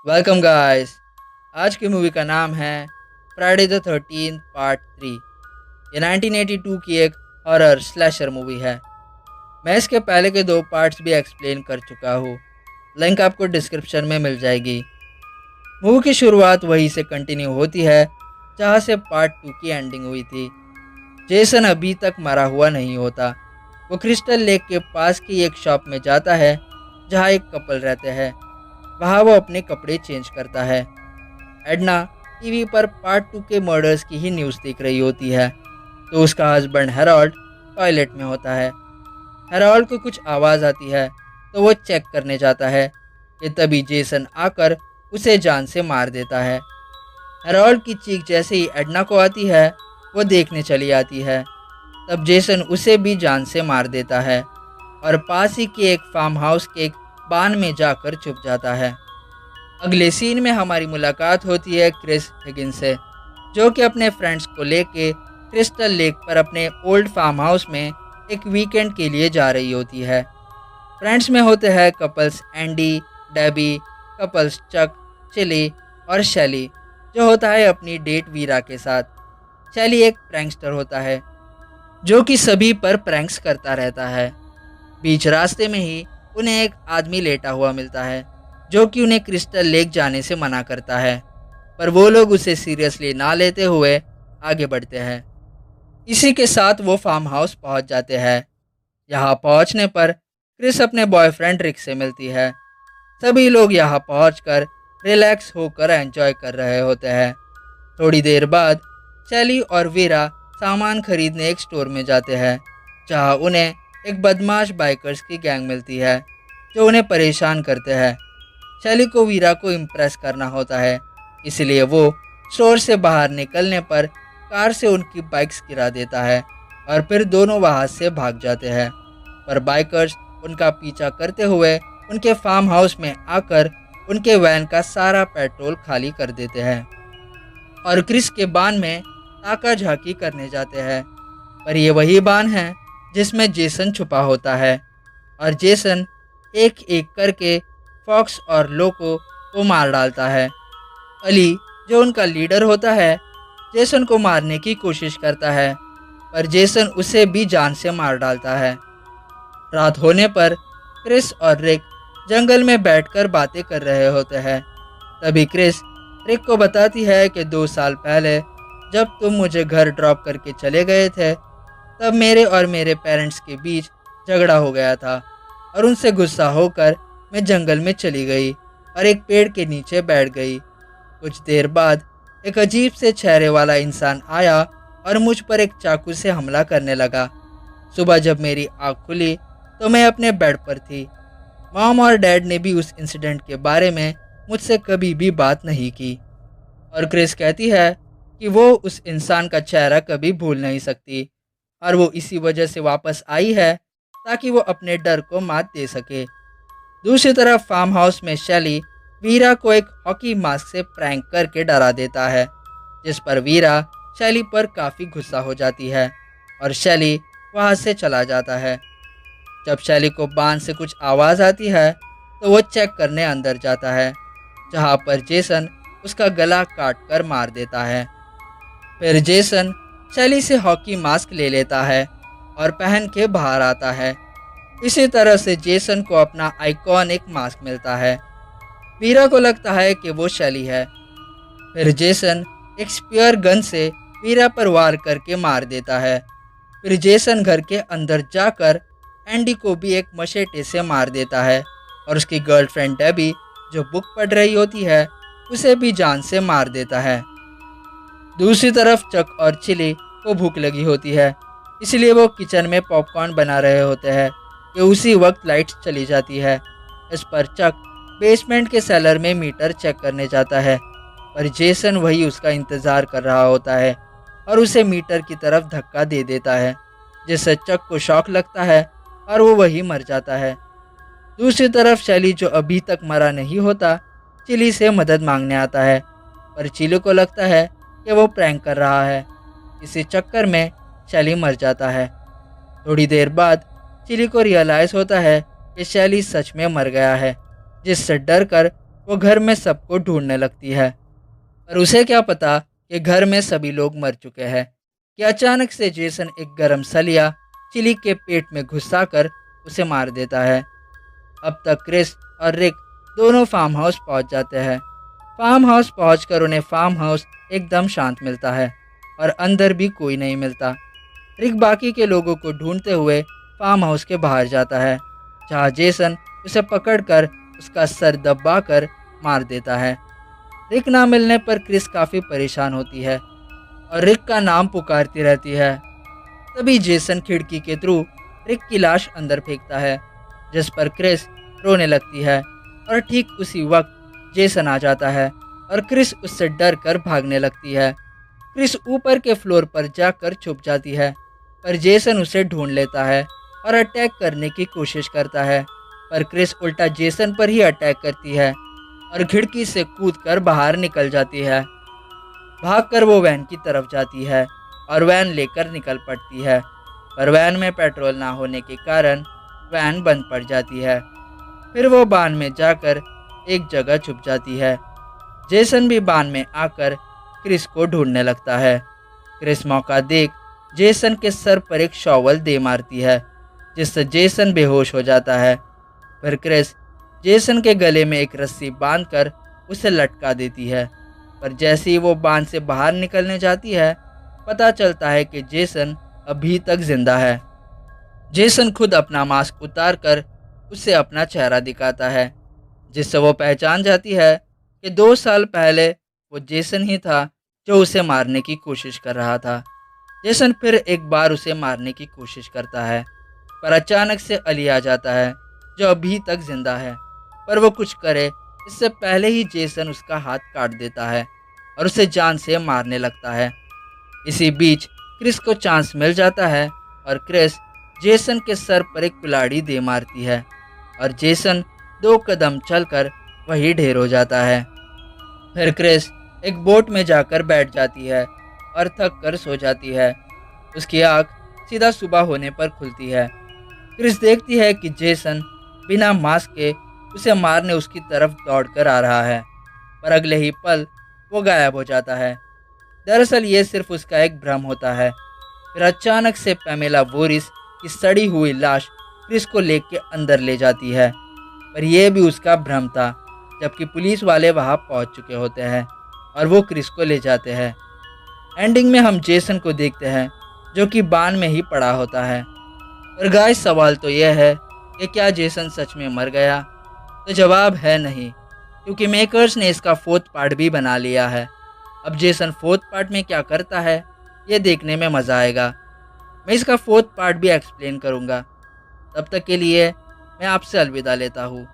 Welcome guys. आज की movie का नाम है फ्राइडे द 13th पार्ट 3। ये 1982 की एक हॉरर स्लैशर मूवी है। मैं इसके पहले के दो पार्ट्स भी एक्सप्लेन कर चुका हूँ। लिंक आपको डिस्क्रिप्शन में मिल जाएगी। मूवी की शुरुआत वहीं से कंटिन्यू होती है जहाँ से पार्ट 2 की एंडिंग हुई थी। जेसन अभी तक मरा हुआ नहीं होता। वो क्रिस्टल लेक के पास की एक शॉप में जाता है जहाँ एक कपल रहते हैं। वहाँ वो अपने कपड़े चेंज करता है। एडना टीवी पर पार्ट 2 के मर्डर्स की ही न्यूज़ देख रही होती है तो उसका हस्बैंड हेरोल्ड टॉयलेट में होता है। हेरोल्ड को कुछ आवाज़ आती है तो वो चेक करने जाता है कि तभी जेसन आकर उसे जान से मार देता है। हेरोल्ड की चीख जैसे ही एडना को आती है वो देखने चली आती है। तब जेसन उसे भी जान से मार देता है और पास ही के एक फार्म हाउस के एक बान में जाकर छुप जाता है। अगले सीन में हमारी मुलाकात होती है क्रिस हिगिंस से, जो कि अपने फ्रेंड्स को लेके क्रिस्टल लेक पर अपने ओल्ड फार्म हाउस में एक वीकेंड के लिए जा रही होती है। फ्रेंड्स में होते हैं कपल्स एंडी, डेबी, कपल्स चक, चिली और शैली, जो होता है अपनी डेट वीरा के साथ। शैली एक प्रैंकस्टर होता है जो कि सभी पर प्रैंक्स करता रहता है। बीच रास्ते में ही उन्हें एक आदमी लेटा हुआ मिलता है जो कि उन्हें क्रिस्टल लेक जाने से मना करता है, पर वो लोग उसे सीरियसली ना लेते हुए आगे बढ़ते हैं। इसी के साथ वो फार्म हाउस पहुंच जाते हैं। यहाँ पहुंचने पर क्रिस अपने बॉयफ्रेंड रिक से मिलती है। सभी लोग यहाँ पहुंचकर रिलैक्स होकर एंजॉय कर रहे होते हैं। थोड़ी देर बाद शैली और वीरा सामान खरीदने एक स्टोर में जाते हैं जहाँ उन्हें एक बदमाश बाइकर्स की गैंग मिलती है जो उन्हें परेशान करते हैं। शैली को वीरा को इम्प्रेस करना होता है, इसलिए वो स्टोर से बाहर निकलने पर कार से उनकी बाइक्स गिरा देता है और फिर दोनों वहां से भाग जाते हैं। पर बाइकर्स उनका पीछा करते हुए उनके फार्म हाउस में आकर उनके वैन का सारा पेट्रोल खाली कर देते हैं और क्रिस के बान में ताका झाकी करने जाते हैं। पर ये वही बान है जिसमें जेसन छुपा होता है और जेसन एक एक करके फॉक्स और लोको को मार डालता है। अली, जो उनका लीडर होता है, जेसन को मारने की कोशिश करता है पर जेसन उसे भी जान से मार डालता है। रात होने पर क्रिस और रिक जंगल में बैठकर बातें कर रहे होते हैं। तभी क्रिस रिक को बताती है कि 2 साल पहले जब तुम मुझे घर ड्रॉप करके चले गए थे तब मेरे और मेरे पेरेंट्स के बीच झगड़ा हो गया था और उनसे गुस्सा होकर मैं जंगल में चली गई और एक पेड़ के नीचे बैठ गई। कुछ देर बाद एक अजीब से चेहरे वाला इंसान आया और मुझ पर एक चाकू से हमला करने लगा। सुबह जब मेरी आँख खुली तो मैं अपने बेड पर थी। मॉम और डैड ने भी उस इंसिडेंट के बारे में मुझसे कभी भी बात नहीं की और क्रिस कहती है कि वो उस इंसान का चेहरा कभी भूल नहीं सकती और वो इसी वजह से वापस आई है ताकि वो अपने डर को मात दे सके। दूसरी तरफ फार्म हाउस में शैली वीरा को एक हॉकी मास्क से प्रैंक करके डरा देता है, जिस पर वीरा शैली पर काफ़ी गुस्सा हो जाती है और शैली वहाँ से चला जाता है। जब शैली को बांध से कुछ आवाज़ आती है तो वो चेक करने अंदर जाता है जहाँ पर जेसन उसका गला काट कर मार देता है। फिर जेसन शैली से हॉकी मास्क ले लेता है और पहन के बाहर आता है। इसी तरह से जेसन को अपना आइकॉनिक मास्क मिलता है। वीरा को लगता है कि वो शैली है। फिर जेसन एक स्पीयर गन से वीरा पर वार करके मार देता है। फिर जेसन घर के अंदर जाकर एंडी को भी एक मशेटे से मार देता है और उसकी गर्लफ्रेंड डेबी, जो बुक पढ़ रही होती है, उसे भी जान से मार देता है। दूसरी तरफ चक और चिली को भूख लगी होती है, इसलिए वो किचन में पॉपकॉर्न बना रहे होते हैं कि उसी वक्त लाइट्स चली जाती है। इस पर चक बेसमेंट के सेलर में मीटर चेक करने जाता है पर जेसन वही उसका इंतज़ार कर रहा होता है और उसे मीटर की तरफ धक्का दे देता है, जिससे चक को शॉक लगता है और वो वही मर जाता है। दूसरी तरफ शैली, जो अभी तक मरा नहीं होता, चिली से मदद मांगने आता है पर चिली को लगता है कि वो प्रैंक कर रहा है। इसी चक्कर में शैली मर जाता है। थोड़ी देर बाद चिली को रियलाइज़ होता है कि शैली सच में मर गया है, जिससे डर कर वो घर में सबको ढूंढने लगती है। पर उसे क्या पता कि घर में सभी लोग मर चुके हैं कि अचानक से जेसन एक गरम सलिया चिली के पेट में घुसाकर उसे मार देता है। अब तक क्रिस और रिक दोनों फार्म हाउस पहुंच जाते हैं। फार्म हाउस पहुंचकर उन्हें फार्म हाउस एकदम शांत मिलता है और अंदर भी कोई नहीं मिलता। रिक बाकी के लोगों को ढूंढते हुए फार्म हाउस के बाहर जाता है, जहां जेसन उसे पकड़कर उसका सर दबाकर मार देता है। रिक ना मिलने पर क्रिस काफ़ी परेशान होती है और रिक का नाम पुकारती रहती है। तभी जेसन खिड़की के थ्रू रिक की लाश अंदर फेंकता है, जिस पर क्रिस रोने लगती है और ठीक उसी वक्त जेसन आ जाता है और क्रिस उससे डर कर भागने लगती है। क्रिस ऊपर के फ्लोर पर जाकर छुप जाती है, पर जेसन उसे ढूंढ लेता है और अटैक करने की कोशिश करता है, पर क्रिस उल्टा जेसन पर ही अटैक करती है और खिड़की से कूदकर बाहर निकल जाती है। भागकर वो वैन की तरफ जाती है और वैन लेकर निकल पड़ती है, पर वैन में पेट्रोल ना होने के कारण वैन बंद पड़ जाती है। फिर वो बान में जाकर एक जगह छुप जाती है। जेसन भी बान में आकर क्रिस को ढूंढने लगता है। क्रिस मौका देख जेसन के सर पर एक शॉवल दे मारती है, जिससे जेसन बेहोश हो जाता है। फिर क्रिस जेसन के गले में एक रस्सी बांधकर उसे लटका देती है, पर जैसे ही वो बांध से बाहर निकलने जाती है, पता चलता है कि जेसन अभी तक जिंदा है। जेसन खुद अपना मास्क उतारकर उसे अपना चेहरा दिखाता है, जिससे वो पहचान जाती है कि 2 साल पहले वो जेसन ही था जो उसे मारने की कोशिश कर रहा था। जेसन फिर एक बार उसे मारने की कोशिश करता है, पर अचानक से अली आ जाता है, जो अभी तक जिंदा है, पर वो कुछ करे इससे पहले ही जेसन उसका हाथ काट देता है और उसे जान से मारने लगता है। इसी बीच क्रिस को चांस मिल जाता है और क्रिस जेसन के सर पर एक कुल्हाड़ी दे मारती है और जेसन 2 कदम चलकर वही ढेर हो जाता है। फिर क्रिस एक बोट में जाकर बैठ जाती है और थक कर सो जाती है। उसकी आँख सीधा सुबह होने पर खुलती है। क्रिस देखती है कि जेसन बिना मास्क के उसे मारने उसकी तरफ दौड़कर आ रहा है, पर अगले ही पल वो गायब हो जाता है। दरअसल ये सिर्फ उसका एक भ्रम होता है। फिर अचानक से पैमेला वोरिस की सड़ी हुई लाश क्रिस को लेके अंदर ले जाती है, पर यह भी उसका भ्रम था, जबकि पुलिस वाले वहां पहुंच चुके होते हैं और वो क्रिस को ले जाते हैं। एंडिंग में हम जेसन को देखते हैं, जो कि बान में ही पड़ा होता है। पर गाइस, सवाल तो यह है कि क्या जेसन सच में मर गया? तो जवाब है नहीं, क्योंकि मेकर्स ने इसका 4th पार्ट भी बना लिया है। अब जेसन 4th पार्ट में क्या करता है, ये देखने में मज़ा आएगा। मैं इसका 4th पार्ट भी एक्सप्लेन करूँगा। तब तक के लिए मैं आपसे अलविदा लेता हूँ।